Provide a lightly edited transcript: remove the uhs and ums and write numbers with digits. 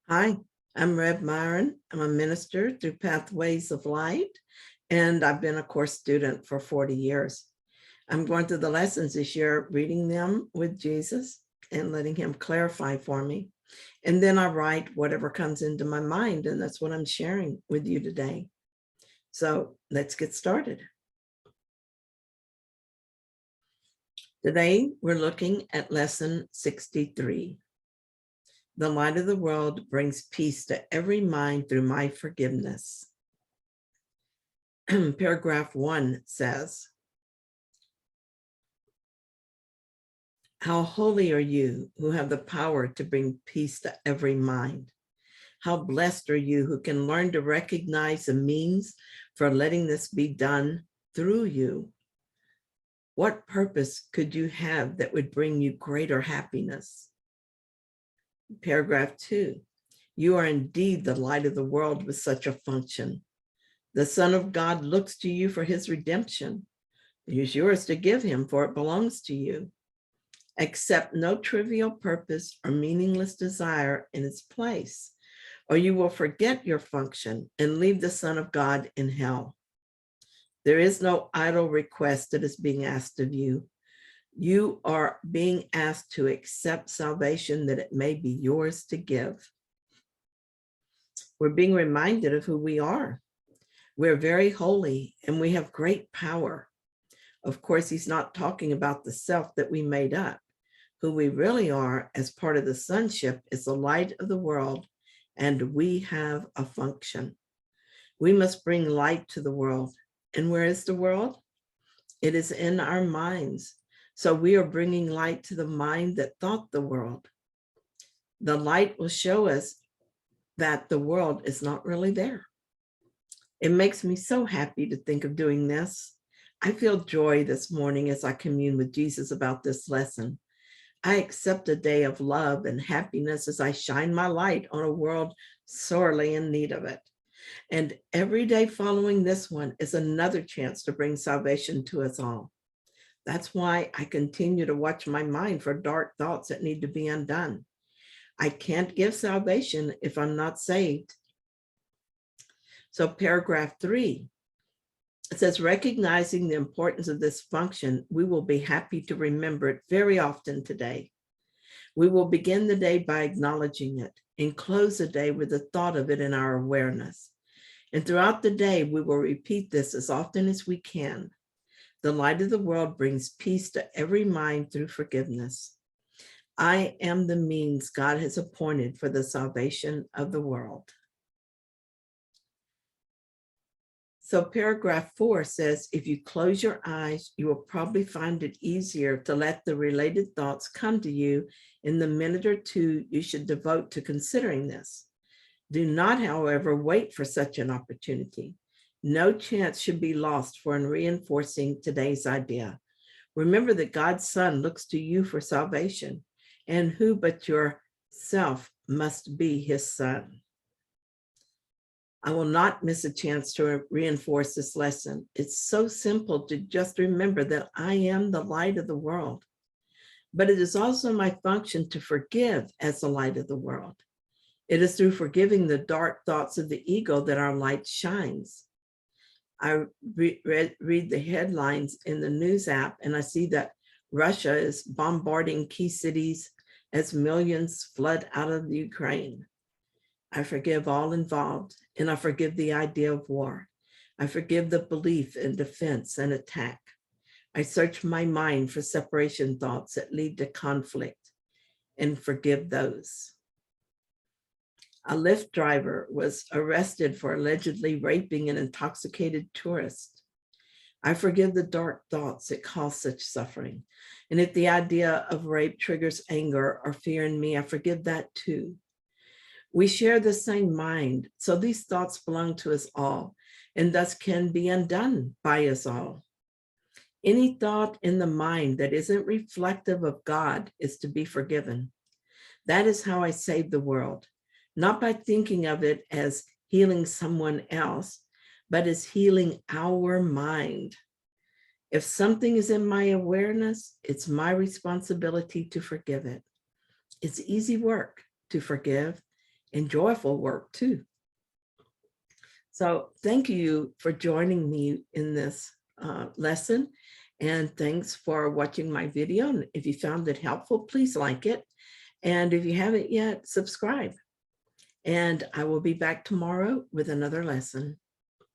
Hi, I'm Rev Myron. I'm a minister through Pathways of Light, and I've been a course student for 40 years. I'm going through the lessons this year, reading them with Jesus and letting him clarify for me. And then I write whatever comes into my mind, and that's what I'm sharing with you today. So let's get started. Today, we're looking at lesson 63. The light of the world brings peace to every mind through my forgiveness. Paragraph 1 says, "How holy are you who have the power to bring peace to every mind? How blessed are you who can learn to recognize the means for letting this be done through you? What purpose could you have that would bring you greater happiness?" Paragraph 2, "You are indeed the light of the world with such a function. The Son of God looks to you for his redemption. It is yours to give him, for it belongs to you. Accept no trivial purpose or meaningless desire in its place, or you will forget your function and leave the Son of God in hell. There is no idle request that is being asked of you. You are being asked to accept salvation that it may be yours to give." We're being reminded of who we are. We're very holy and we have great power. Of course, he's not talking about the self that we made up. Who we really are as part of the sonship is the light of the world, and we have a function. We must bring light to the world. And where is the world? It is in our minds. So we are bringing light to the mind that thought the world. The light will show us that the world is not really there. It makes me so happy to think of doing this. I feel joy this morning as I commune with Jesus about this lesson. I accept a day of love and happiness as I shine my light on a world sorely in need of it. And every day following this one is another chance to bring salvation to us all. That's why I continue to watch my mind for dark thoughts that need to be undone. I can't give salvation if I'm not saved. So paragraph 3, it says, recognizing the importance of this function, we will be happy to remember it very often today. We will begin the day by acknowledging it and close the day with the thought of it in our awareness. And throughout the day, we will repeat this as often as we can. The light of the world brings peace to every mind through forgiveness. I am the means God has appointed for the salvation of the world. So paragraph 4 says, if you close your eyes, you will probably find it easier to let the related thoughts come to you in the minute or two you should devote to considering this. Do not, however, wait for such an opportunity. No chance should be lost for reinforcing today's idea. Remember that God's Son looks to you for salvation, and who but yourself must be his son? I will not miss a chance to reinforce this lesson. It's so simple to just remember that I am the light of the world. But it is also my function to forgive as the light of the world. It is through forgiving the dark thoughts of the ego that our light shines. I read the headlines in the news app, and I see that Russia is bombarding key cities as millions flood out of the Ukraine. I forgive all involved, and I forgive the idea of war. I forgive the belief in defense and attack. I search my mind for separation thoughts that lead to conflict and forgive those. A Lyft driver was arrested for allegedly raping an intoxicated tourist. I forgive the dark thoughts that cause such suffering. And if the idea of rape triggers anger or fear in me, I forgive that too. We share the same mind, so these thoughts belong to us all, and thus can be undone by us all. Any thought in the mind that isn't reflective of God is to be forgiven. That is how I save the world, not by thinking of it as healing someone else, but as healing our mind. If something is in my awareness, it's my responsibility to forgive it. It's easy work to forgive, and joyful work too. So thank you for joining me in this lesson, and thanks for watching my video. And if you found it helpful, please like it. And if you haven't yet, subscribe. And I will be back tomorrow with another lesson.